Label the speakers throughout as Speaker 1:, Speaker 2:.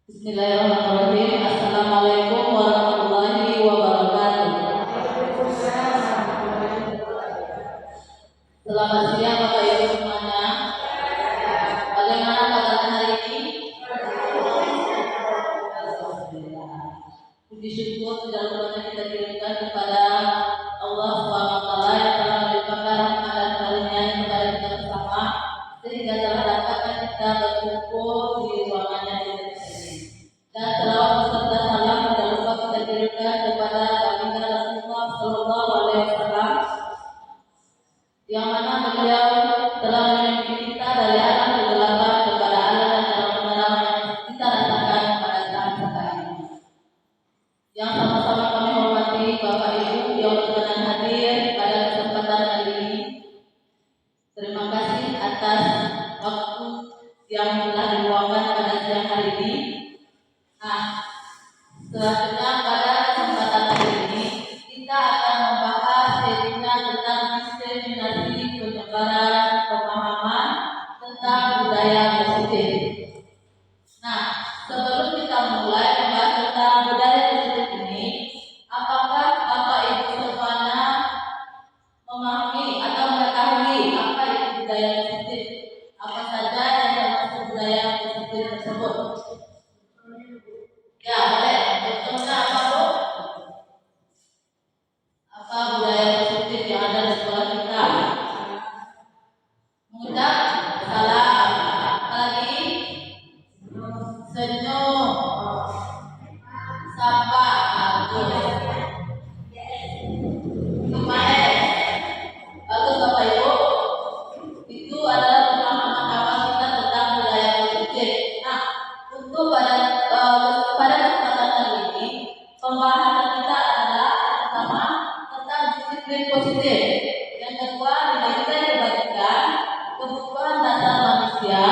Speaker 1: Bismillahirrahmanirrahim. Assalamualaikum warahmatullahi wabarakatuh. Selamat siang Bapak Ibu semuanya. Bagaimana kabarnya hari ini? Puji syukur segala-galanya kita kirimkan kepada Allah SWT yang telah melimpahkan rahmat dan karunia kepada kita bersama, sehingga telah dapatkan kita berkumpul di ruangannya di sini. Dan selawat beserta salam tidak lupa kita kirimkan kepada baginda Rasulullah Shallallahu Alaihi Wasallam, yang mana beliau telah memimpin kita dari alam kegelapan kepada alam dan terang yang kita rasakan pada saat sekarang ini. Yang sama-sama kami hormati Bapak Ibu yang berkenan hadir pada kesempatan hari ini. Terima kasih atas waktu yang telah diluangkan pada siang hari ini. Nah, selanjutnya pada kesempatan hari ini kita akan membahas seminar tentang diseminasi penyebaran pemahaman tentang budaya positif. Nah, sebelum kita mulai membahas tentang budaya positif ini, apakah Bapak Ibu semuanya memahami atau mengetahui apa itu budaya positif? Apa saja yang termasuk budaya positif tersebut? Ya, boleh. Contohnya apa, Bu? Apa budaya positif yang ada di sekolah kita? Mengucap salam. Apalagi? Senyum. Sapa. Bagus. 5S. Bagus Bapak Ibu. Itu adalah pemahaman awal kita tentang budaya positif. Nah, untuk pada kesempatan kali ini, pembahasan kita adalah pertama tentang disiplin positif. Yang kedua, dibagikan kebutuhan dasar manusia,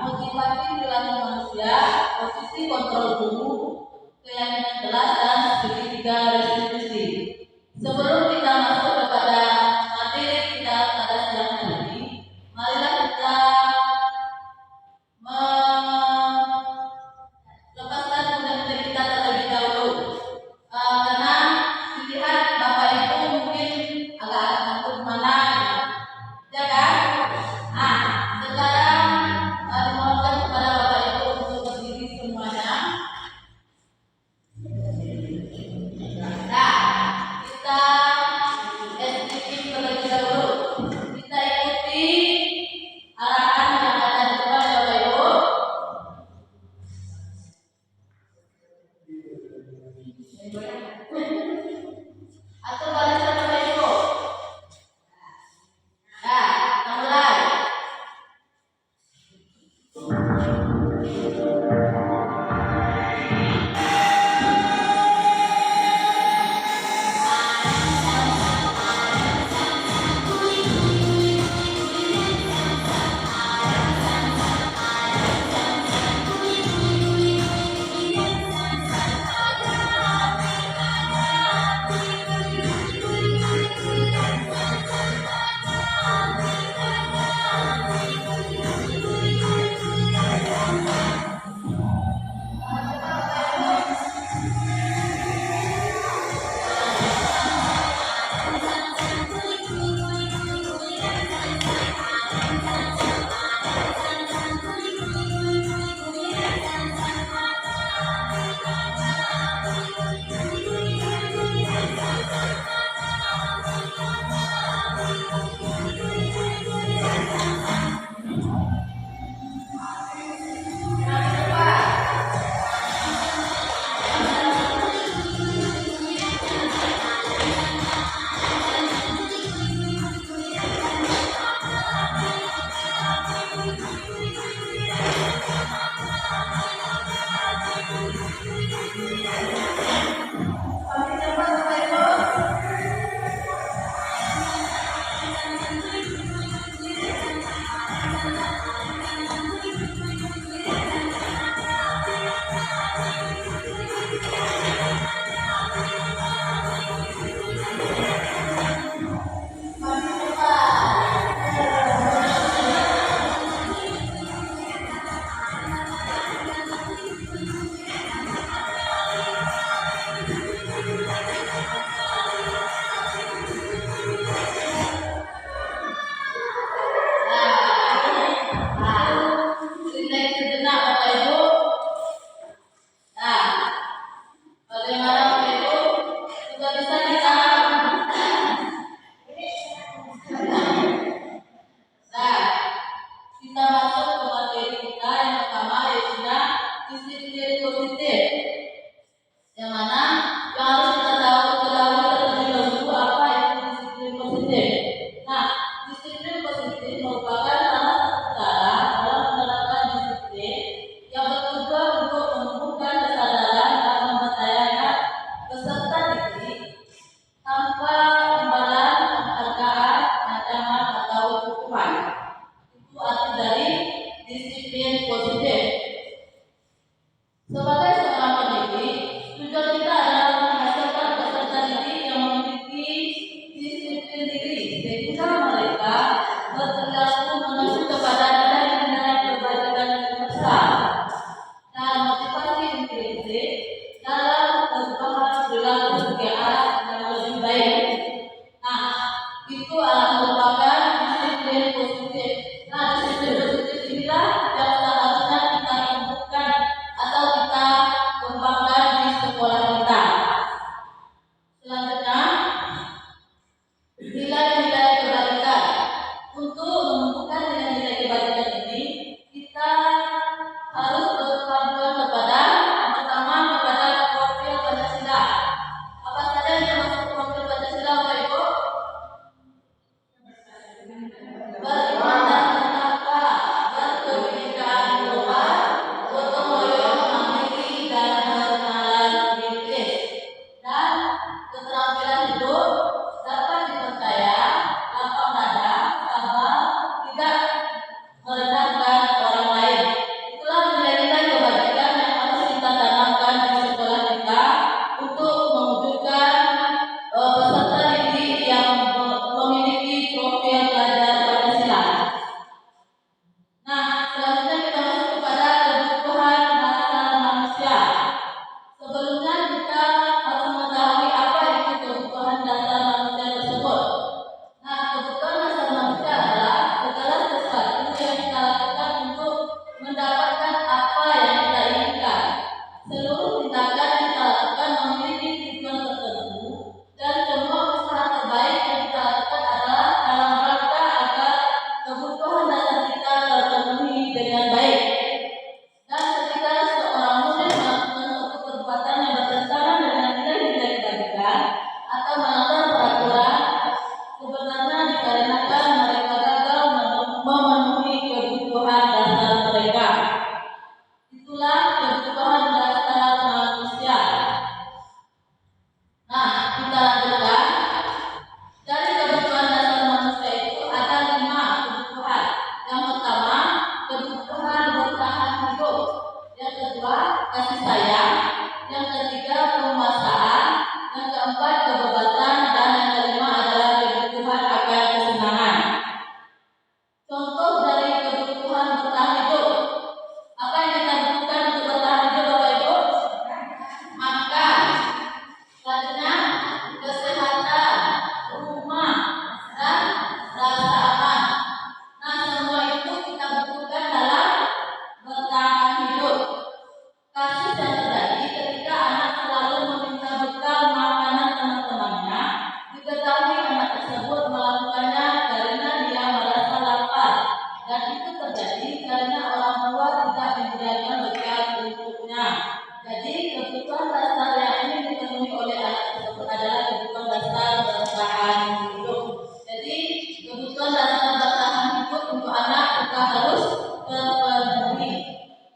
Speaker 1: motivasi perilaku manusia, posisi kontrol tubuh, keyakinan jelas, dan segitiga restitusi. Sebelum kita masuk kepada materi kita pada siang hari ini, marilah kita lepaskan kuda-kuda kita terlebih dahulu. Karena dilihat Bapak Ibu mungkin agak takut mana, ya kan? Nah, sekarang dimohonkan kepada Bapak Ibu untuk berdiri semuanya. Itulah kebutuhan dasar manusia. Nah, kita lanjutkan. Dari kebutuhan dasar manusia itu ada 5 kebutuhan. Yang pertama, kebutuhan bertahan hidup. Yang kedua, kasih sayang. Yang ketiga, penguasaan. Yang keempat, kebebasan. Dan yang kelima adalah kebutuhan akan kesenangan. Contoh dari kebutuhan bertahan hidup. Apa yang kita butuhkan untuk bertahan hidup, Bapak Ibu? Makan. Selanjutnya, kesehatan, rumah, dan rasa aman. Nah, semua itu kita butuhkan dalam bertahan hidup. Kasus yang terjadi ketika anak selalu meminta bekal makanan teman-temannya, diketahui anak tersebut melakukannya karena dia merasa lapar, dan itu terjadi karena orang tua tidak menyediakan bekal untuknya. Jadi kebutuhan dasar yang ingin dipenuhi oleh anak tersebut adalah kebutuhan dasar bertahan hidup. Jadi kebutuhan dasar bertahan hidup untuk anak kita harus terpenuhi.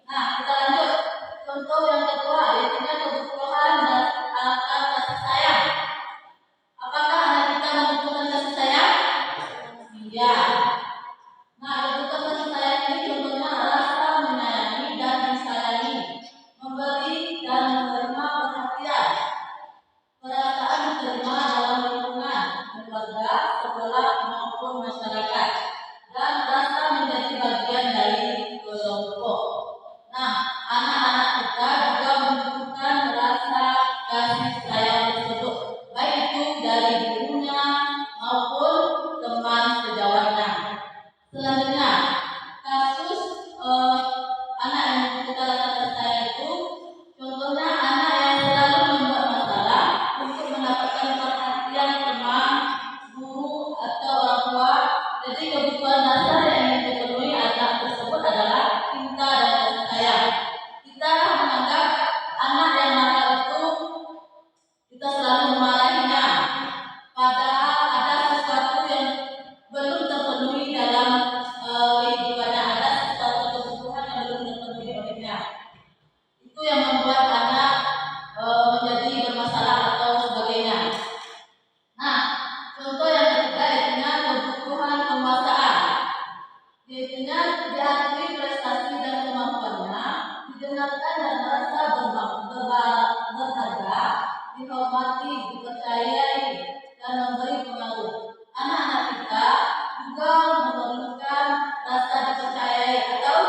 Speaker 1: Nah, kita lanjut. Contoh yang kedua, yaitu kebutuhan akan kasih sayang. Apakah anak kita membutuhkan kasih sayang? Iya. Nah, kebutuhan kasih sayang ini contohnya rasa menyayangi dan disayangi, memberi dan menerima perhatian, perasaan diterima dalam lingkungan, keluarga, sekolah maupun masyarakat, dan rasa menjadi bagian dari kelompok. Nah, anak-anak kita juga membutuhkan rasa kasih sayang tersebut, baik itu dari gurunya maupun teman sejawatnya. Selanjutnya, kasus anak yang membutuhkan rasa kasih sayang itu, contohnya anak yang selalu membuat masalah untuk mendapatkan perhatian teman, guru, atau orang tua. Jadi kebutuhan dasar yang ingin dipenuhi anak tersebut adalah cinta dan kasih sayang. Kita menganggap anak yang nakal itu kita selalu memarahinya, padahal ada sesuatu yang belum terpenuhi dalam kehidupannya, ada sesuatu kebutuhan yang belum terpenuhi olehnya. Itu yang membuat anak menjadi bermasalah atau sebagainya. Nah, contoh yang ketiga yaitu kebutuhan penguasaan. Yaitu diakui prestasi dan kemampuannya, didengarkan dan merasa berharga, dihormati, dipercayai, dan memberi pengaruh. Anak-anak kita juga memerlukan rasa dipercayai atau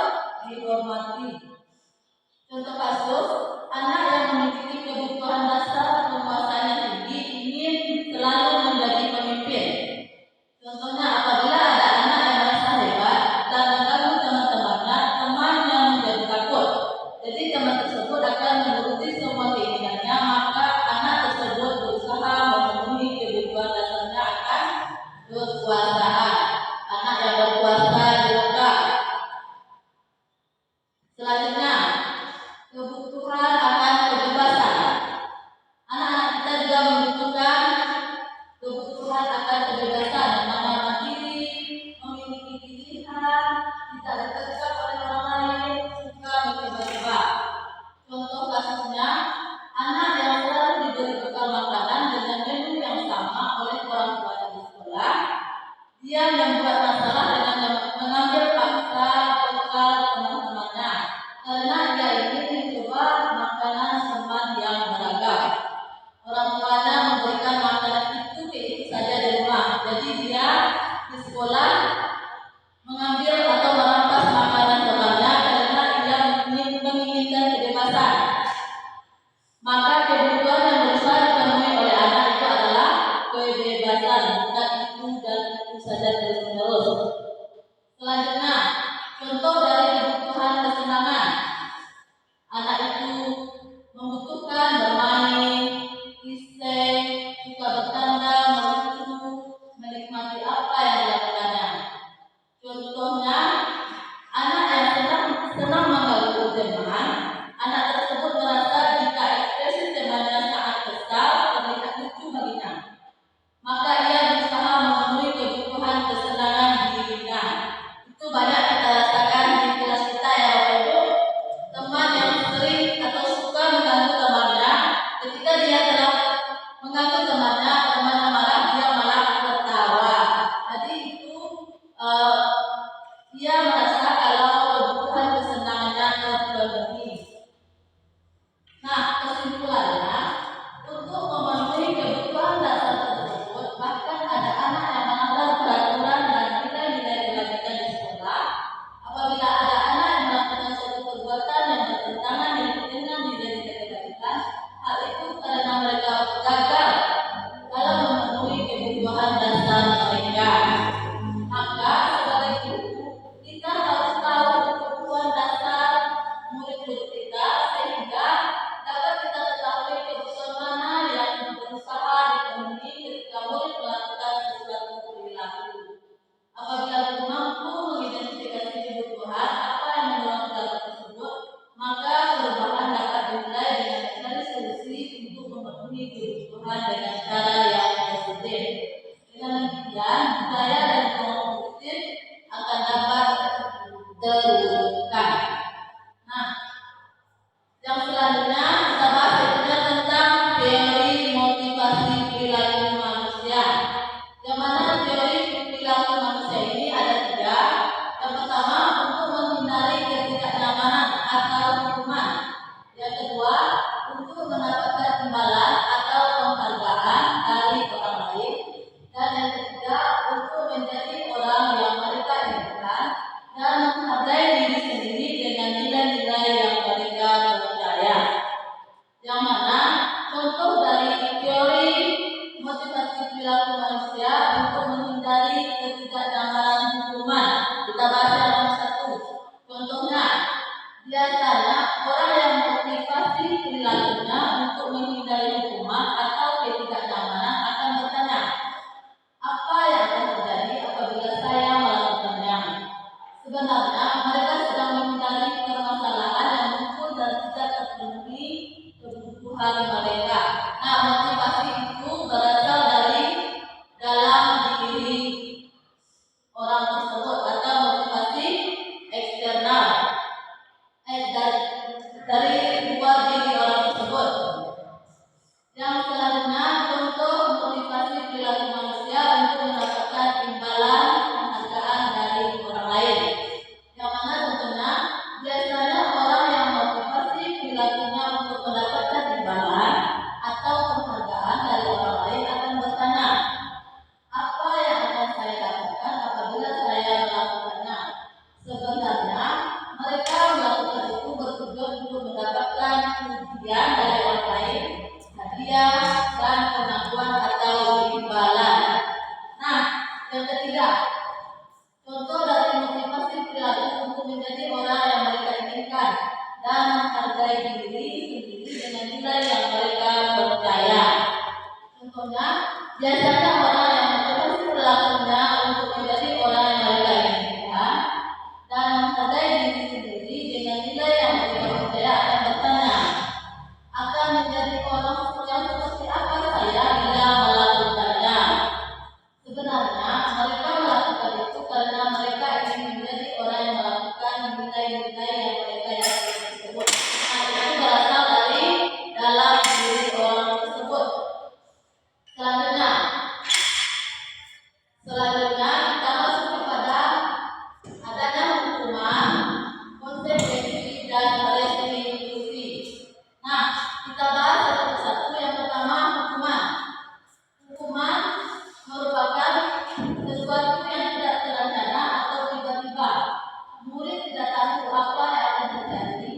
Speaker 1: dihormati. Contoh kasus, anak yang memiliki kebutuhan dasar penguasaan yang tinggi ingin selalu menjadi pemimpin. Contohnya, apabila ada anak yang merasa hebat dan mengganggu teman-temannya, teman yang menjadi takut. Jadi teman tersebut akan menuruti semua keinginannya, maka anak tersebut berusaha memenuhi kebutuhan dasarnya akan kekuasaan. Anak yang berkuasa juga. Selanjutnya, kebutuhan akan kebebasan. Anak-anak kita juga membutuhkan kebutuhan akan kebebasan, mengenal diri, memiliki pilihan, tidak diterkam oleh orang lain, suka mencoba-coba. Contoh kasusnya, anak yang selalu diberi bekal makanan dengan menu yang sama oleh orang tuanya di sekolah, dia membuat masalah dengan mengambil paksa bekal teman-temannya karena dia ingin mencoba makanan teman yang beragam. Orang tuanya memberikan makanan itu saja di rumah. Jadi dia di sekolah mengambil atau merampas makanan temannya karena dia menginginkan kebebasan. Maka kebutuhan yang berusaha dipenuhi oleh anak itu adalah kebebasan, bukan itu dan itu saja terus-menerus. Selanjutnya, contoh dari kebutuhan kesenangan. Anak itu membutuhkan bermain, iseng, suka bercanda, melucu, menikmati apa yang dilakukannya. Contohnya, anak yang senang mengganggu teman, anak tersebut merasa jika ekspresi bertentangan dengan dijanjikan. Hal itu karena mereka gagal dalam memenuhi kebutuhan dasar mereka. Maka sebagai guru kita harus tahu kebutuhan dasar murid-murid kita sehingga dapat kita ketahui kebutuhan mana yang berusaha dipenuhi ketika murid melakukan sesuatu perilaku. Apabila guru mampu mengidentifikasi kebutuhan apa yang mendorong perilaku tersebut, maka perubahan dapat dimulai dengan mencari solusi untuk memenuhi kebutuhan dengan cara yang positif. Dengan demikian, budaya dan pengaruh positif akan dapat terwujudkan. Nah, yang selanjutnya kita bahas yaitu tentang teori motivasi perilaku manusia. Yang mana teori perilaku manusia ini ada 3. Yang pertama, untuk menghindari ketidaknyamanan atau hukuman. Yang kedua, untuk mendapatkan imbalan atau penghargaan dari orang lain. Dan yang ketiga, untuk menjadi orang yang mereka inginkan dan menghargai diri sendiri dengan nilai-nilai yang mereka percaya. Yang mana contoh dari teori motivasi perilaku manusia untuk menghindari ketidaknyamanan hukuman. Kita bahas yang nomor 1. Contohnya, biasanya orang yang motivasi perilakunya untuk menghindari hukuman atau ketidaknyamanan akan bertanya, apa yang akan terjadi apabila saya melakukannya? Sebenarnya mereka sedang menghindari permasalahan yang muncul dan tidak terpenuhi kebutuhan mereka. Nah, motivasi itu berasal dari dalam diri orang tersebut atau motivasi eksternal dari luar diri orang tersebut. Yang selanjutnya, contoh motivasi perilaku manusia untuk mendapatkan imbalan penghargaan dari orang lain. Yang mana contohnya, biasanya orang yang motivasi perilakunya untuk mendapatkan imbalan atau penghargaan dari orang lain akan bertanya, apa yang akan saya dapatkan apabila saya melakukannya? Sebenarnya mereka melakukan itu bertujuan untuk mendapatkan pujian dari orang lain, hadiah dan pengakuan atau imbalan. Nah, yang ketiga, contoh dari motivasi perilaku untuk menjadi orang yang mereka inginkan dan menghargai diri sendiri dengan nilai yang mereka percaya. Contohnya, biasanya orang yang motivasi perilakunya untuk menjadi orang yang mereka inginkan dan menghargai diri sendiri dengan nilai yang mereka percaya akan bertanya, akan menjadi orang yang seperti apa saya bila melakukannya? Sebenarnya mereka melakukan itu karena mereka ingin menjadi orang yang melakukan nilai-nilai yang mereka yakini tersebut. Nah, itu berasal dari dalam diri orang tersebut. Selanjutnya kita masuk kepada adanya hukuman, konsekuensi dan restitusi. Nah, kita bahas satu persatu. Yang pertama, hukuman. Hukuman merupakan sesuatu yang tidak terencana atau tiba-tiba. Murid tidak tahu apa yang akan terjadi,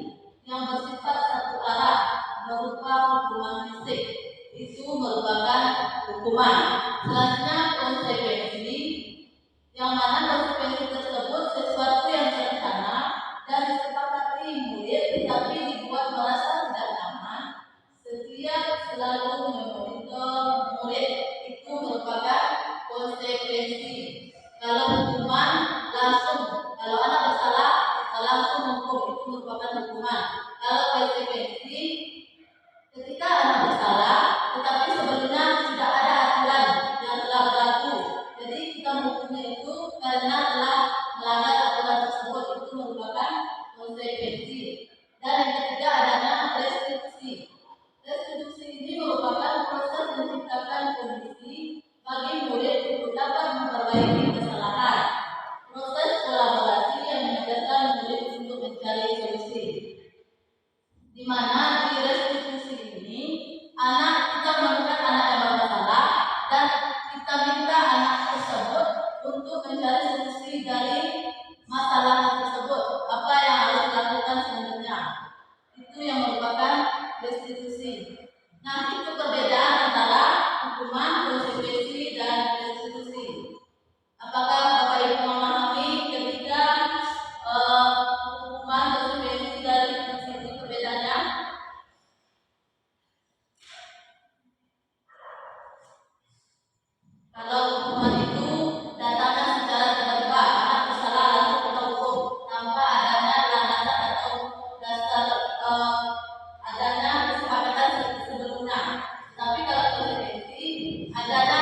Speaker 1: yang bersifat satu arah berupa hukuman fisik. Itu merupakan hukuman. Selanjutnya, konsekuensi, yang mana konsekuensi tersebut sesuatu yang terencana dan disepakati murid tetapi dibuat merasa tidak nyaman. Setiap selalu memonitor murid, itu merupakan konsekuensi. Kalau hukuman langsung, kalau anak bersalah langsung hukum, itu merupakan hukuman. Kalau konsekuensi, ketika anak bersalah tetapi sebenarnya tidak ada aturan yang telah berlaku, jadi kita menghukumnya itu karena telah melanggar aturan tersebut, itu merupakan konsekuensi. Dan yang ketiga adanya restitusi. Restitusi ini merupakan proses menciptakan kondisi bagi murid untuk dapat memperbaiki kesalahan. Proses kolaborasi yang mengajarkan murid untuk mencari solusi. Di mana di restitusi ini kita menemukan anak yang bermasalah dan kita minta anak tersebut untuk mencari solusi dari masalah tersebut. Apa yang harus dilakukan selanjutnya? itu yang merupakan restitusi. Nah, itu perbedaan antara hukuman, konsekuensi, dan restitusi. Apakah Bapak Ibu memahami ketika hukuman, konsekuensi, dan restitusi itu perbedaannya? Kalau hukuman itu datangnya secara tiba-tiba, anak bersalah langsung kita hukum tanpa adanya landasan atau dasar adanya kesepakatan sebelumnya. Tapi kalau konsekuensi adanya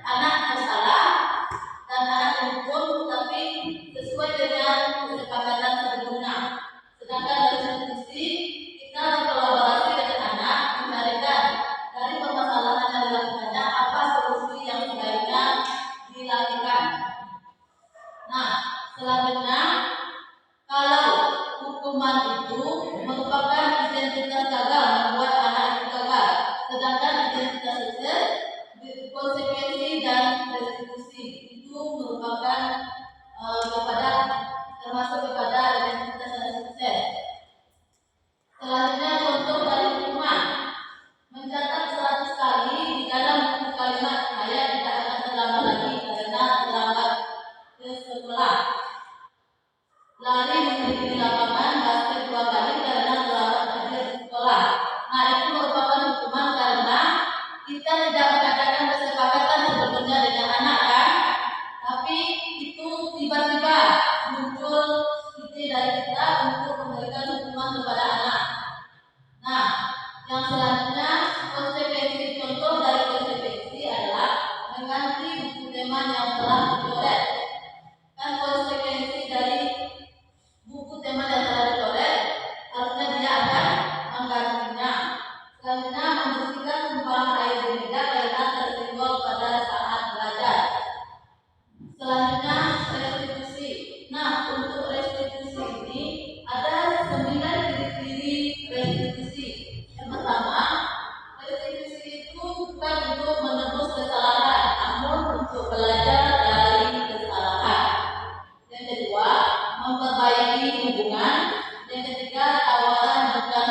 Speaker 1: anak bersalah dan anak dihukum tapi sesuai dengan kesepakatan sebelumnya. Sedangkan dari restitusi kita berkolaborasi dengan anak mencarikan dari permasalahan yang dilakukannya apa solusi yang sebaiknya dilakukan. Nah, selanjutnya kalau hukuman itu merupakan identitas gagal, membuat anak itu gagal, sedangkan identitas sukses, konsekuensi dan restitusi itu merupakan termasuk kepada identitas dan sukses. Selanjutnya contoh dari hukuman. Mencatat 100 kali di dalam buku kalimat saya tidak akan terlambat lagi karena terlambat ke sekolah. Lari mengelilingi lapangan basket 2 kali karena terlambat hadir di sekolah. Nah, itu merupakan hukuman karena kita tidak mengadakan kesepakatan sebelumnya dengan anak kan? Tapi itu tiba-tiba muncul ide dari kita untuk memberikan hukuman kepada anak. Nah, yang selanjutnya konsekuensi. Contoh dari konsekuensi adalah mengganti buku tema yang telah dicoret. Kan konsekuensi dari buku tema yang telah dicoret harusnya dia akan menggantinya. Selanjutnya membersihkan tumpahan air di meja karena tersenggol pada saat belajar. Selanjutnya restitusi. Nah, untuk restitusi ini ada 9 ciri-ciri restitusi. Yang pertama, restitusi itu bukan untuk menebus kesalahan, namun untuk belajar dari kesalahan. Yang kedua, memperbaiki hubungan. Yang ketiga, tawaran bukan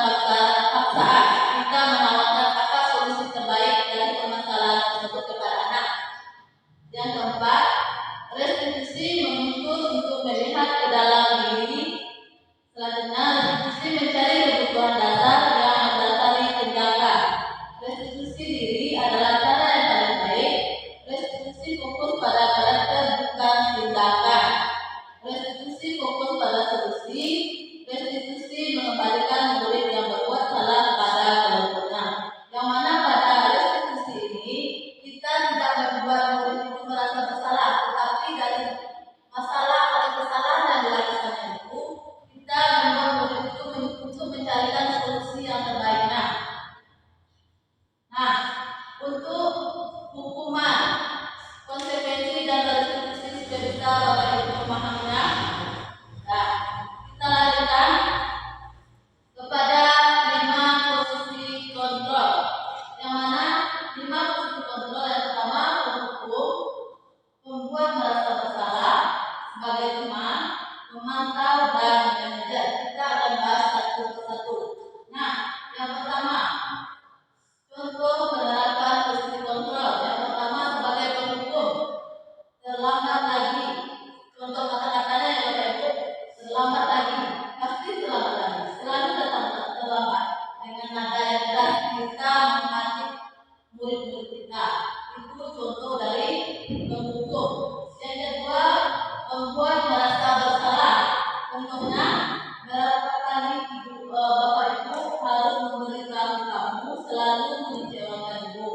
Speaker 1: paksaan. Kita menawarkan apa solusi terbaik dari permasalahan tersebut kepada anak. Yang keempat, restitusi menuntut untuk melihat ke dalam diri. Selanjutnya, restitusi mencari kebutuhan dasar yang mendasari tindakan. Restitusi diri adalah cara yang paling baik. Restitusi fokus pada karakter bukan tindakan. Restitusi fokus pada solusi. Restitusi mengembalikan murid yang berbuat salah pada kelompoknya. Yang mana pada restitusi ini kita tidak membuat murid itu merasa bersalah, tetapi dari masalah atau kesalahan yang dilakukannya itu kita membuat murid itu untuk mencarikan solusi yang terbaiknya. Nah, untuk hukuman, konsekuensi dan restitusi sudah bisa Bapak Ibu memahaminya. Nah, kita lanjutkan kepada 5 posisi kontrol. Yang mana 5 posisi kontrol? Yang pertama, menghukum, membuat merasa bersalah sebagai teman, memantau dan manajer. Kita akan bahas satu persatu. Nah, yang pertama, contoh menerapkan posisi kontrol. Yang pertama sebagai penghukum, terlambat lagi. Contoh kata-katanya yang Bapak Ibu, terlambat lagi, pasti terlambat lagi, selalu datang terlambat. Dengan nada yang keras kita menghadik murid-murid kita. Itu contoh dari penghukum. Yang kedua, membuat merasa bersalah. Contohnya, berapa kali Bapak Ibu harus memberitahu kamu selalu mengecewakan Ibu.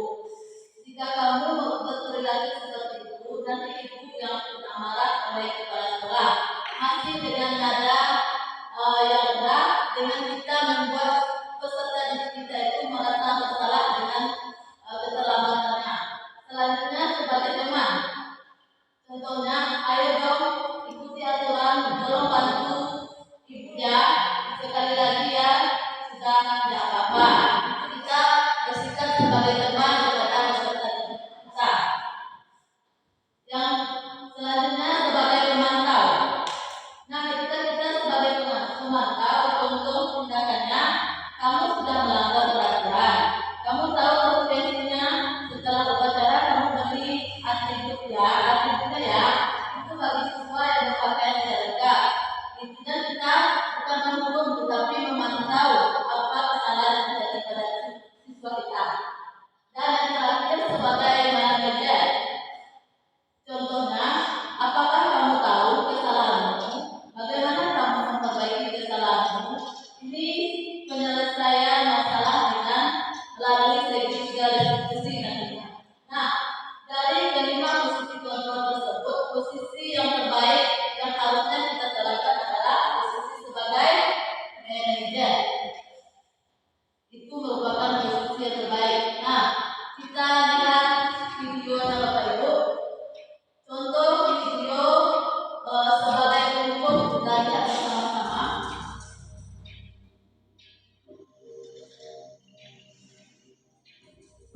Speaker 1: Jika kamu berperilaku seperti itu, nanti Ibu yang kena marah oleh kepala sekolah. Masih dengan nada yang rendah, dengan kita membuat peserta didik kita itu merasa bersalah dengan keterlambatannya. Selanjutnya sebagai teman. Contohnya, ayo dong ikuti aturan, tolong bantu Ibu ya, sekali lagi ya, sudah tidak apa-apa. Kita bersikap sebagai teman kepada peserta kita. Yang selanjutnya sebagai pemantau. Nah, ketika kita sebagai pemantau, contoh tindakannya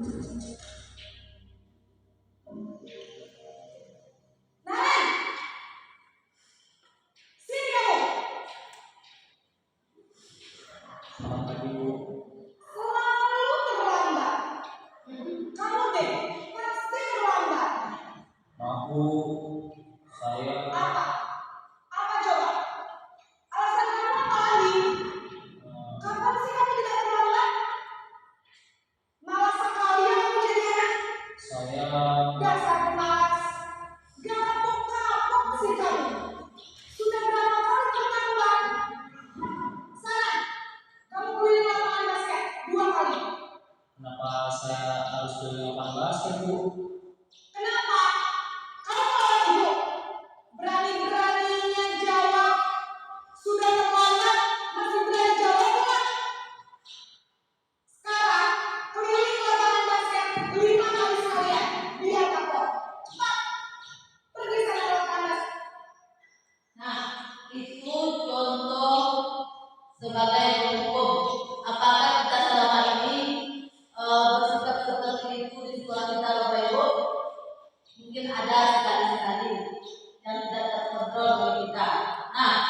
Speaker 2: Selamat pagi, Bu.
Speaker 3: Selalu terlambat. Kamu deh, pasti terlambat.
Speaker 2: Maaf, Bu. Saya
Speaker 3: Apa? Apa coba? Alasan kamu apa lagi? Kapan sih kamu tidak terlambat? Malas sekali ya kamu jadi anak.
Speaker 2: saya
Speaker 3: Dasar pemalas. Kapok-kapok sih kamu. Sudah berapa kali terlambat? Sana, kamu keliling lapangan basket 2 kali.
Speaker 2: kenapa saya harus beli lapangan basket, Bu?
Speaker 3: Kenapa? Kamu malah ibu. Berani-beraninya jawab. Sudah terlambat, masih berani jawab enggak? Sekarang, keliling lapangan basket 5 kali sekalian. Biar kapok. Cepat. Pergi sana ke lapangan basket.
Speaker 1: Nah, itu contoh sebagai hukum. Apakah kita selama ini bersikap seperti itu di sekolah kita, Bapak Ibu? Mungkin ada sekali-sekali yang tidak terkontrol oleh kita. Nah,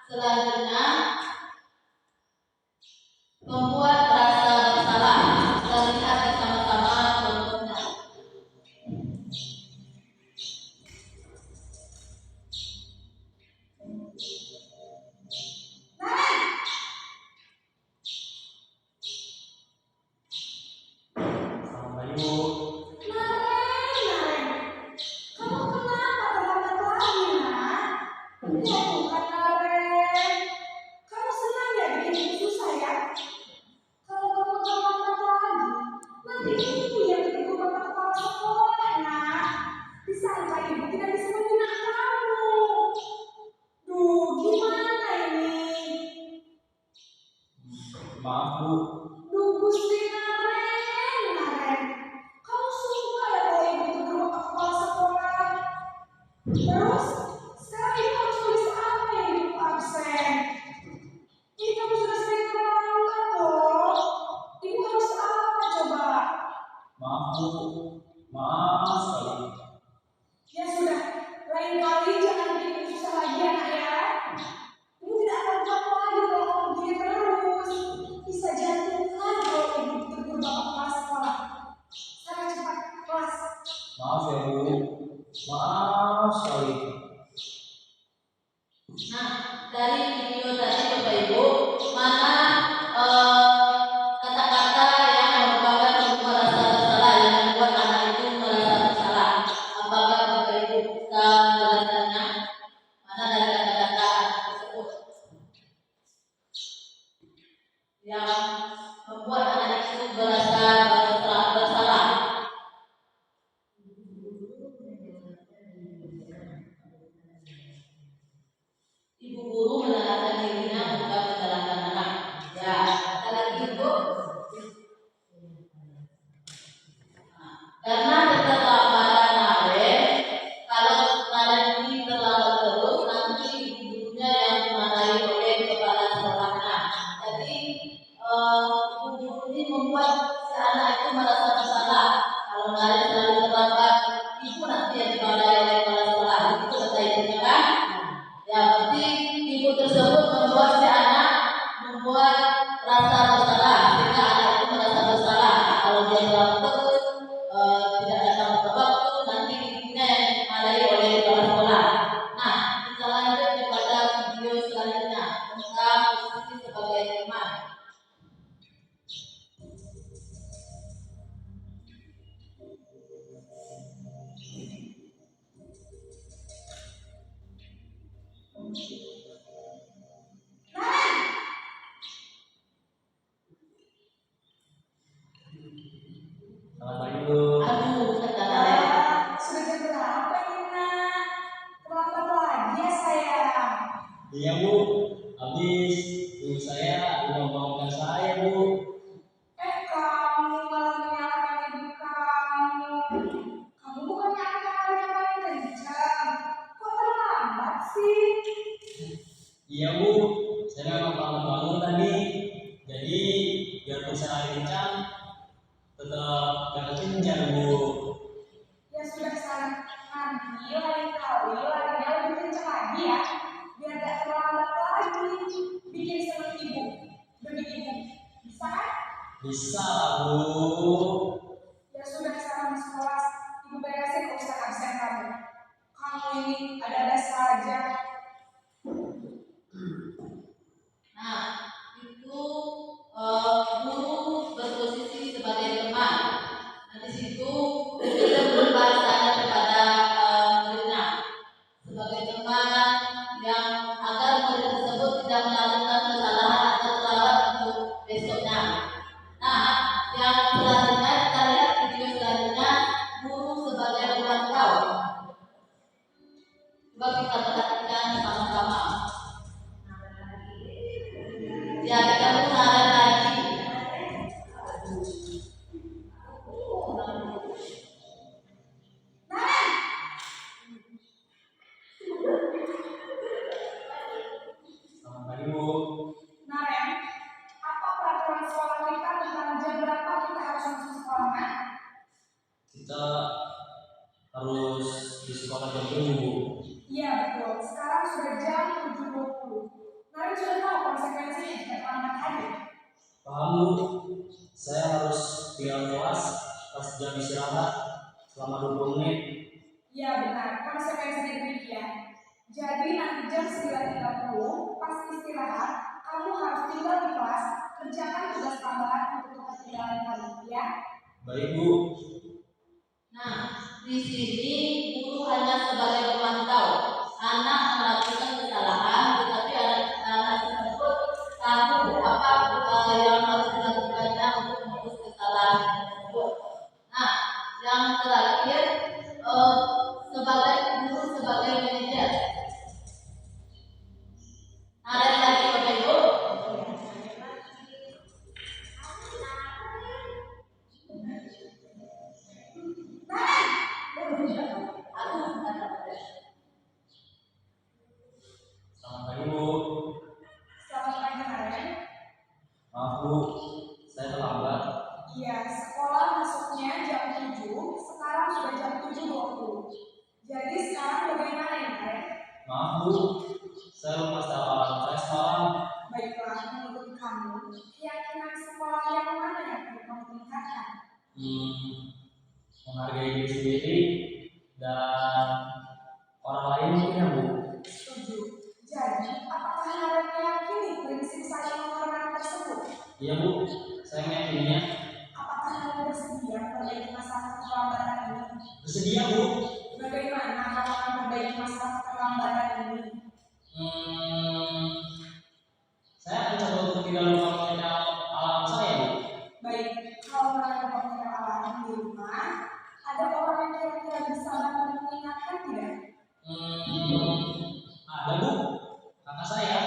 Speaker 1: selanjutnya membuat rasa bersalah. Kita lihat bersama-sama contohnya.
Speaker 2: Selamat pagi, Bu.
Speaker 3: Naren, kamu kenapa terlambat lagi, nak? Ya bukan Naren. Kamu senang ya bikin ibu susah ya? Kalau kamu terlambat lagi, nanti ibu yang ditegur bapak kepala sekolah, nak. Disangka ibu tidak bisa membina kamu. Duh, gimana ini?
Speaker 2: Maaf, Bu.
Speaker 3: Duh, Gusti Naren. Kamu suka ya kalau ibu ditegur bapak kepala sekolah? Terus, sekarang ibu harus tulis apa yang ibu absen? Ini kamu sudah sering terlambat loh. Ibu harus apa coba?
Speaker 2: Maaf, Bu. Maaf sekali.
Speaker 3: Ya sudah, lain kali jangan bikin ibu susah lagi anak ya. Ibu tidak akan kuat lagi kalau kamu begini terus. Bisa jantungan kalau ibu ditegur bapak kepala sekolah. Sekarang cepat kelas.
Speaker 2: Maaf ya, Bu. Maaf sekali.
Speaker 1: Nah, dari video tadi Bapak Ibu, mana kata-kata yang merupakan sebuah rasa bersalah yang membuat anak itu merasa bersalah? Apakah Bapak Ibu bisa menjelaskannya? Mana dari kata-kata tersebut yang membuat anak itu merasa bersalah? Ibu guru menekankan dirinya bukan menyalahkan anak. Ya, kata lagi Ibu. Karena keterlambatan Naren, kalau Naren ini terlambat terus, nanti ibunya yang dimarahi oleh kepala sekolahnya. Jadi ibu guru ini membuat si anak itu merasa bersalah. Kalau Naren selalu terlambat, ibu nanti yang dimarahi oleh kepala sekolah. Itu kata ibunya kan? Ya, berarti ibu tersebut membuat si anak membuat rasa bersalah, sehingga anak itu merasa bersalah. Kalau dia terlambat terus, tidak datang ke waktu, nanti ibunya yang dimarahi oleh kepala sekolah. Nah, kita lanjut kepada video selanjutnya tentang posisi sebagai teman.
Speaker 2: Selamat pagi, Bu.
Speaker 1: Aduh, kata Naren.
Speaker 3: Sudah jam berapa ini, nak? Terlambat lagi ya sayang.
Speaker 2: Iya, Bu. Habis ibu saya udah membangunkan saya, Bu.
Speaker 3: Kamu malah menyalahkan ibu kamu. Kamu bukannya anak yang paling kencang. Kok terlambat sih?
Speaker 2: Iya, Bu. Saya memang bangun tadi. Jadi biarpun saya lari kencang, tetap gak kejar Bu.
Speaker 3: Ya sudah sana, nanti lain kali larinya lebih kencang lagi ya, biar gak terlambat lagi. Bikin seneng ibu, demi ibu. Bisa kan?
Speaker 2: Bisa lah Bu.
Speaker 3: Ya sudah sana di sekolah, ibu beresin urusan absen kamu. Kamu ini ada-ada saja.
Speaker 1: Nah, itu guru berposisi sebagai teman. Nah, di situ berbeda bahasanya kepada muridnya sebagai teman yang agar murid tersebut tidak melakukan kesalahan atau terlambat untuk besoknya. Nah, yang selanjutnya kita lihat video selanjutnya, guru sebagai pemantau. Coba kita perhatikan sama-sama. Ya, kita mulai lagi.
Speaker 2: Selamat pagi Bu.
Speaker 3: Nah, Ren, apa peraturan sekolah kita tentang jam berapa kita harus masuk sekolah? Kan?
Speaker 2: Kita harus di sekolah jam 7 Bu.
Speaker 3: Iya betul, sekarang sudah jam 7.20. Kalian sudah tahu konsekuensinya jika terlambat hadir?
Speaker 2: Paham Bu? Saya harus tinggal kelas pas jam istirahat selama 20 menit.
Speaker 3: Iya benar, konsekuensinya demikian. Jadi nanti jam 9.30 pas istirahat, kamu harus tinggal di kelas, kerjakan tugas tambahan untuk ketinggalan kamu, ya?
Speaker 2: Baik Bu.
Speaker 1: Nah, di sini guru hanya sebagai pemantau. Anak melakukan kesalahan, tetapi anak tersebut tahu apa yang harus dilakukannya untuk menghapus kesalahan tersebut. Nah, yang terakhir sebagai guru sebagai manajer. Ada lagi Bapak Ibu?
Speaker 2: Selamat pagi Bu.
Speaker 3: Selamat pagi Karen.
Speaker 2: Maaf Bu, saya terlambat.
Speaker 3: Iya, sekolah masuknya jam 7, sekarang sudah jam 7.20. Jadi sekarang bagaimana ya Karen?
Speaker 2: Maaf Bu, saya lupa alarm saya semalam.
Speaker 3: Baiklah, menurut kamu, keyakinan sekolah yang mana yang perlu kamu tingkatkan?
Speaker 2: Menghargai diri sendiri dan orang lain mungkin ya Bu.
Speaker 3: Setuju. Jadi, apakah kalian meyakini prinsip saling menghormati tersebut?
Speaker 2: Iya Bu, saya meyakininya.
Speaker 3: Apakah kalian bersedia memperbaiki masalah keterlambatan ini?
Speaker 2: Bersedia Bu.
Speaker 3: Bagaimana kalau kalian memperbaiki masalah keterlambatan ini?
Speaker 2: Saya akan coba untuk tidak lupa mengenal alarm saya Bu.
Speaker 3: Baik, kalau kalian mempunyai alarm di rumah, ada orang yang kira-kira bisa bantu mengingatkan tidak?
Speaker 2: Ada Bu, kakak saya,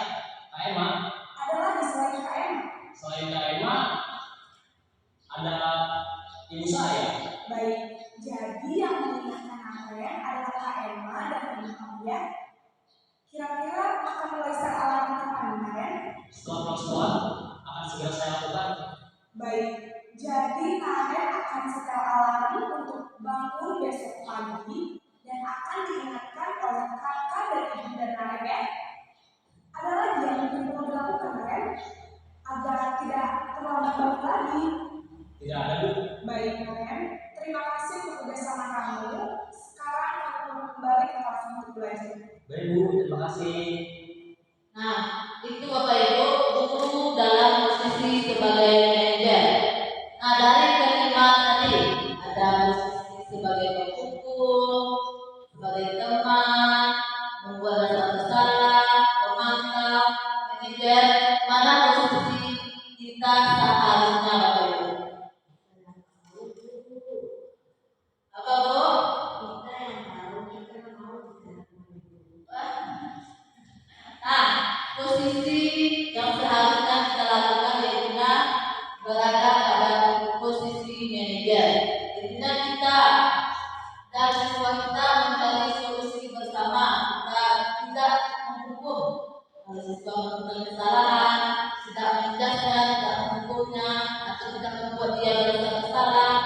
Speaker 2: Kak Emma.
Speaker 3: Ada lagi selain KM?
Speaker 2: Selain Kak Emma, ada ibu saya.
Speaker 3: Baik, jadi yang mengingatkan kalian adalah Kak Emma dan ibu kamu ya. Kira-kira akan mulai set alarm kapan kalian?
Speaker 2: Setelah pulang sekolah, akan segera saya lakukan.
Speaker 3: Baik, jadi kalian akan setel alarm untuk bangun besok pagi dan akan diingatkan oleh kakak dan ibu dan kalian ya. Ada lagi yang mungkin perlu dilakukan kalian agar tidak terlambat bangun lagi.
Speaker 2: Tidak ada Bu.
Speaker 3: Baik kalian, terima kasih untuk kerjasama kamu. Sekarang kamu kembali ke kelas untuk belajar.
Speaker 2: Baik Bu, terima kasih.
Speaker 1: Nah, itu Bapak Ibu, guru dalam posisi sebagai manajer. Nah, dari kelima tadi ada posisi sebagai pemukul, sebagai teman, membuat rasa bersalah, pemantau, manajer. Mana posisi kita seharusnya Bapak Ibu? Apa Bu? Nah, posisi yang seharusnya kita lakukan yaitu berada pada posisi manajer. Intinya kita dan siswa kita mencari solusi bersama. Kita tidak menghukum. Kalau siswa melakukan kesalahan, tidak menjudge, tidak menghukumnya, atau tidak membuat dia merasa bersalah,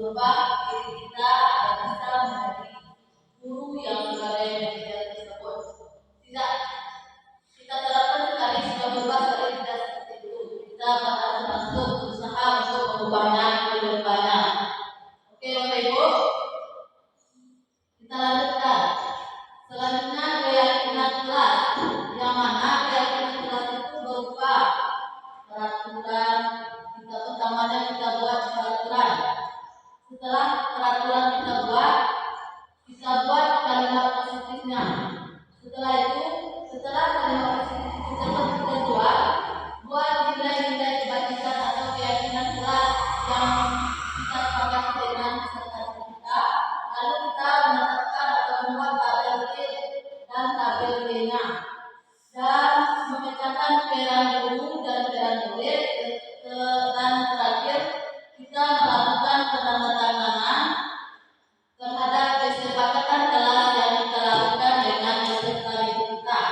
Speaker 1: merubah diri kita agar bisa menjadi guru yang sebagai manajer tersebut. Tidak, kita terapkan sekali sudah berubah sekali tidak seperti itu. Kita harus masuk berusaha untuk mengubahnya ke depannya. Oke Bapak Ibu, kita lanjutkan. Selanjutnya keyakinan kelas, yang mana keyakinan kelas itu berupa peraturan. Kita utamanya kita buat peraturan. Setelah peraturan kita buat kalimat positifnya. Setelah itu, setelah kalimat positif tersebut kita buat nilai-nilai kebajikan atau keyakinan kelas yang kita sepakati dengan peserta kita. Lalu kita menetapkan atau membuat tabel B dan tabel B-nya dan memecahkan peran guru dan peran murid. Dan terakhir kita melakukan penandatanganan terhadap kesepakatan kelas yang kita lakukan dengan peserta kita.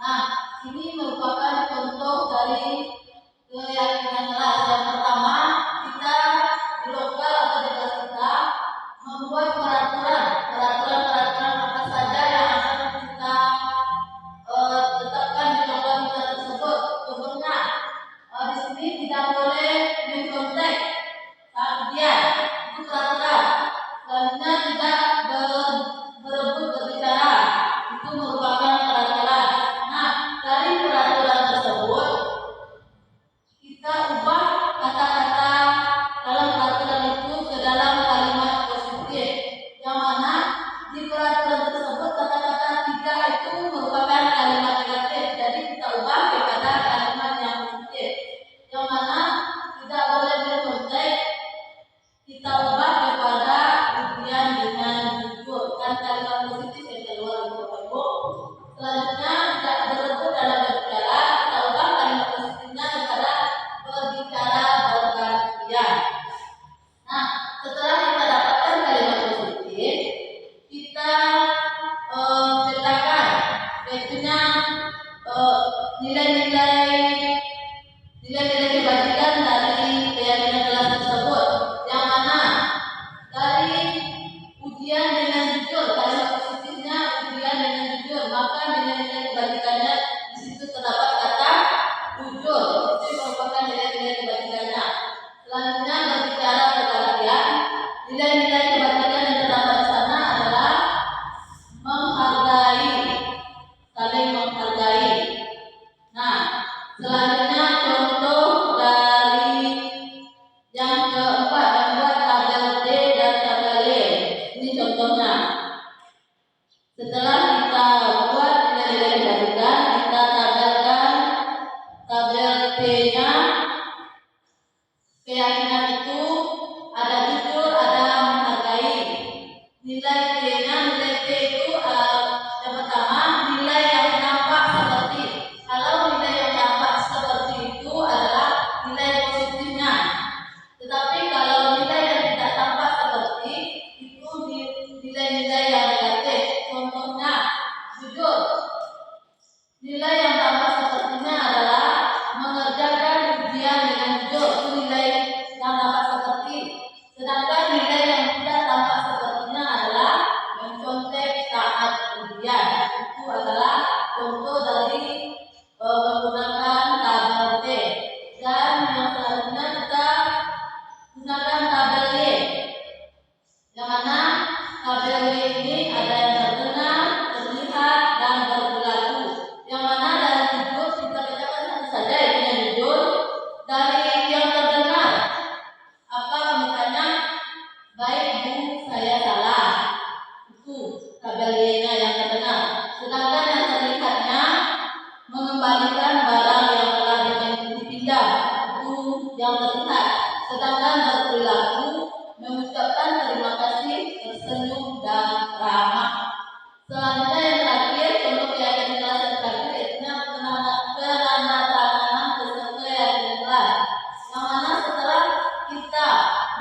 Speaker 1: Nah, ini merupakan contoh dari keyakinan kelas. Yang pertama, kita di lokal atau di kelas kita membuat peraturan apa saja yang akan kita tetapkan di lokal kita tersebut. Contohnya, di sini tidak boleh mencontek saat ujian, itu peraturan. Selanjutnya tidak berebut berbicara, itu merupakan peraturan. Nah, dari peraturan tersebut kita ubah kata-kata dalam peraturan itu ke dalam kalimat positif, yang mana di peraturan tersebut kata-kata tidak itu merupakan kalimat negatif. Jadi kita ubah kepada kalimat yang positif, yang mana tidak boleh berkontek kita ubah kepada ujian dengan jujur. Kan kalimat positif yang keluar itu Bapak Ibu. Selanjutnya tidak berebut dalam berbicara, kita ubah kalimat positifnya kepada berbicara bergantian. Nah, setelah kita dapatkan kalimat positif, kita petakan tentunya nilai-nilai kebajikan dari keyakinan kelas tersebut, yang mana dari ujian dengan jujur, kalimat positifnya ujian dengan jujur, maka nilai-nilai kebajikannya di situ terdapat kata jujur, itu merupakan nilai-nilai kebajikannya. Selanjutnya berbicara bergantian, nilai-nilai kebajikan yang terdapat di sana adalah menghargai, saling menghargai. Nah, selanjutnya contoh dari yang keempat, membuat tabel D dan tabel Y. Ini contohnya. Setelah kita buat nilai-nilai kebajikan, kita tabelkan tabel P-nya. Keyakinan itu ada jujur, ada menghargai. Nilai P-nya, nilai P itu yang pertama nilai yang nampak seperti. Kalau nilai yang nampak seperti itu adalah nilai positifnya. Tetapi kalau nilai yang tidak tampak seperti itu nilai-nilai yang negatif. Contohnya jujur. Nilai yang tampak sepertinya adalah mengerjakan ujian dengan jujur, itu nilai yang tampak seperti. Sedangkan nilai yang tidak tampak sepertinya adalah mencontek saat ujian. Itu adalah contoh dari menggunakan tabel T. Dan yang selanjutnya kita gunakan tabel Y, yang mana tabel Y ini ada yang terdengar, terlihat, dan berperilaku. Yang mana dari jujur kita bacakan satu saja, itu yang jujur. Dari yang terdengar, apa misalnya, baik Bu, saya salah, itu tabel Y-nya yang terdengar. Sedangkan yang terlihatnya mengembalikan barang yang telah dipinjam, itu yang terlihat. Sedangkan berperilaku mengucapkan terima kasih, tersenyum, dan ramah. Selanjutnya yang terakhir, contoh keyakinan kelas yang terakhir, yaitu penandatanganan peserta keyakinan kelas. Yang mana setelah kita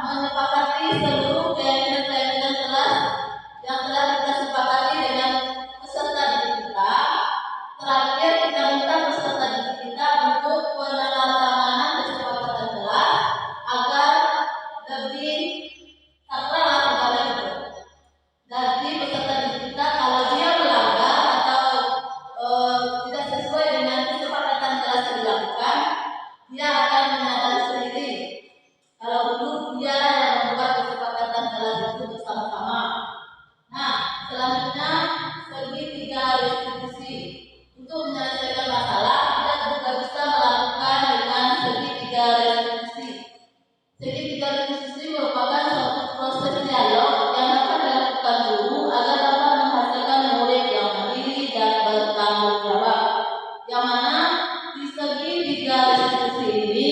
Speaker 1: menyepakati seluruh keyakinan kelas yang telah kita sepakati dengan peserta didik kita, terakhir kita minta peserta didik kita untuk penandatanganan kesepakatan kelas agar lebih dahulu dialah yang membuat kesepakatan dalam itu bersama-sama. Nah, selanjutnya segitiga restitusi. Untuk menyelesaikan masalah kita juga bisa melakukan dengan segitiga restitusi. Segitiga restitusi merupakan suatu proses dialog yang dapat dilakukan dulu agar dapat menghasilkan murid yang mandiri dan bertanggung jawab. Yang mana di segitiga restitusi ini,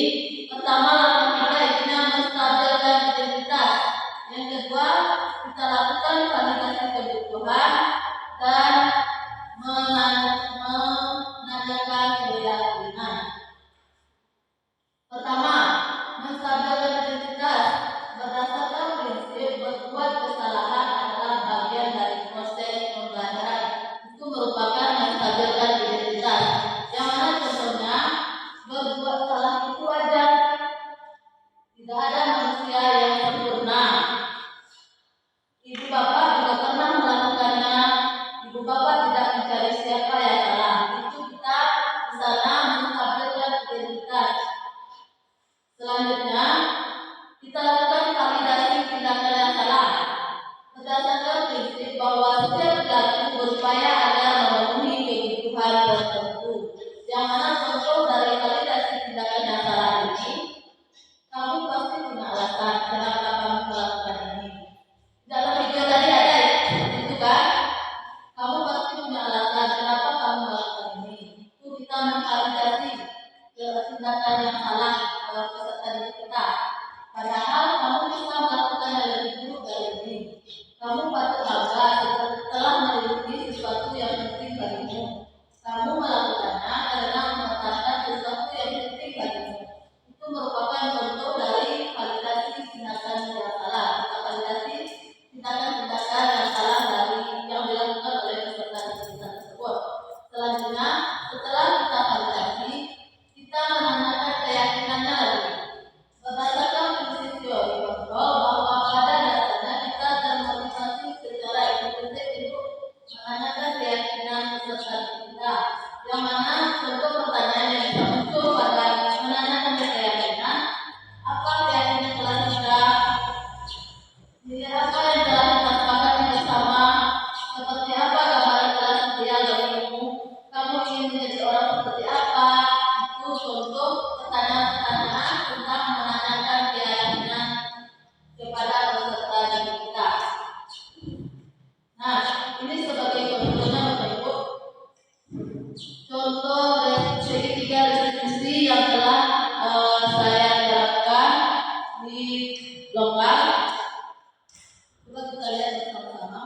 Speaker 1: pertama langkah kita intinya menstabilkan identitas. Yang kedua, kita lakukan validasi kebutuhan dan menanyakan keyakinan. Pertama, menstabilkan identitas. Berdasarkan prinsip berbuat kesalahan adalah bagian dari proses pembelajaran. Itu merupakan menstabilkan identitas. Yang mana contohnya, berbuat salah itu wajar. Tidak ada manusia yang sempurna. Ibu bapak juga pernah melakukannya. Ibu bapak tidak mencari siapa yang salah. Itu kita di sana menstabilkan identitas. Selanjutnya, kita lakukan validasi tindakan yang salah. Berdasarkan prinsip bahwa setiap perilaku berupaya agar memenuhi kebutuhan tertentu. Yang mana contoh dari validasi tindakan yang salah ini, kamu pasti punya alasan kenapa kamu melakukan ini. Dalam video tadi ada ya, itu kan? Kamu pasti punya alasan kenapa kamu melakukan ini. Itu kita memvalidasi tindakan yang salah peserta didik kita. Padahal kamu bisa melakukan yang lebih buruk dari ini. Kamu patut bangga setelah memiliki sesuatu yang penting bagimu. Kamu melakukannya karena mengatakan sesuatu yang penting bagimu. Itu merupakan contoh dari validasi tindakan yang salah. Kita validasi tindakan-tindakan yang salah dari yang dilakukan oleh peserta didik kita tersebut. Selanjutnya, setelah kita validasi, kita menanyakan keyakinannya lagi. Berdasarkan prinsip teori kontrol bahwa pada dasarnya kita termotivasi secara intrinsik untuk menanyakan keyakinan peserta kita. Yang mana contoh pertanyaan yang bisa muncul pada menanyakan keyakinan, apa keyakinan telah kita, nilai apa yang telah kita sepakati bersama, seperti apa gambaran telah ideal bagimu, kamu ingin menjadi orang seperti apa. Itu contoh pertanyaan-pertanyaan tentang menanyakan keyakinan kepada peserta didik kita. Nah, ini sebagai contohnya Bapak Ibu, contoh segitiga restitusi yang telah saya terapkan di lokal. Coba kita lihat bersama-sama.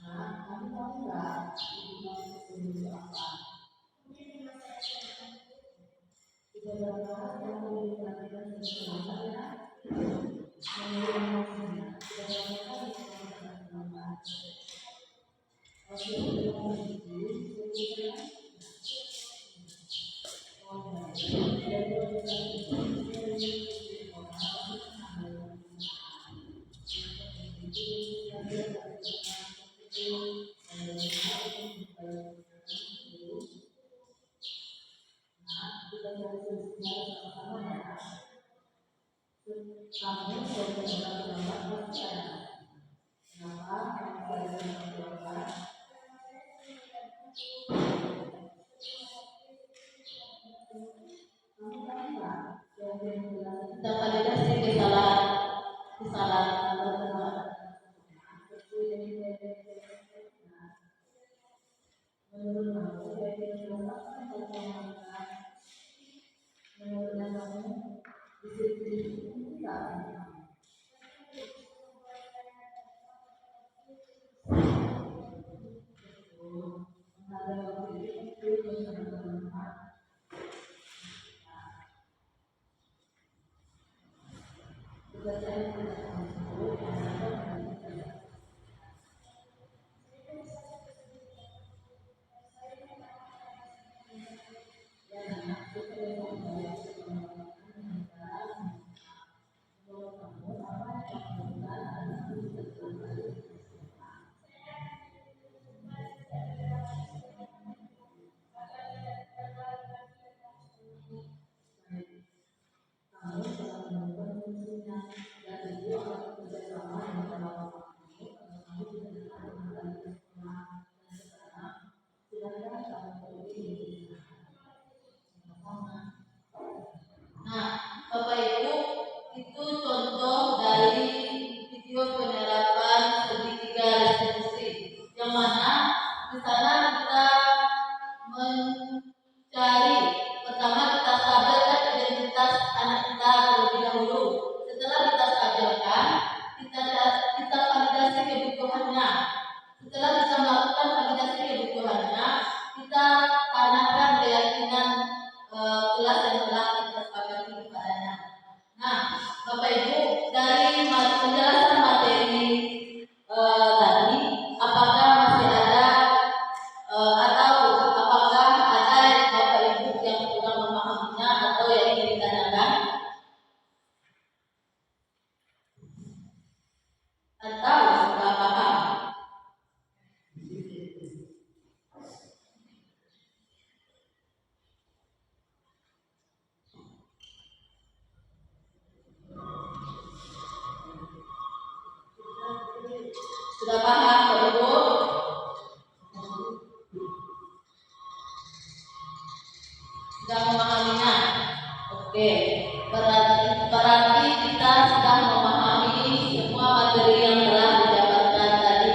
Speaker 1: Nah, kamu tahu nggak ini apa? Kita bahas yang dilakukan bersama ya. Kita validasi kesalahan dari penjelasan materi tadi, apakah masih ada atau apakah ada Bapak Ibu yang kurang memahaminya atau yang ingin ditanyakan? Atau sudah paham? Sudah paham Bapak Ibu? Sudah memahaminya? Oke, berarti kita sudah memahami semua materi yang telah dijabarkan tadi.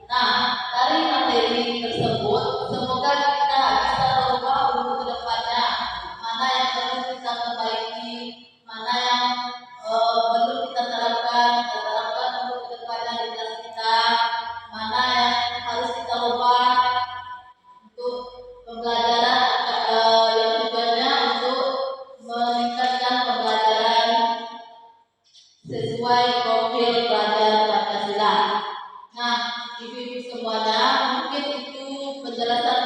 Speaker 1: Nah, dari materi tersebut, semoga kita bisa berubah untuk kedepannya. Mana yang perlu kita perbaiki, mana yang perlu kita terapkan untuk kedepannya di kelas kita, mana yang harus kita ubah untuk pembelajaran yang tujuannya untuk meningkatkan pembelajaran sesuai profil pelajar Pancasila. Nah, ibu-ibu semuanya, mungkin itu penjelasan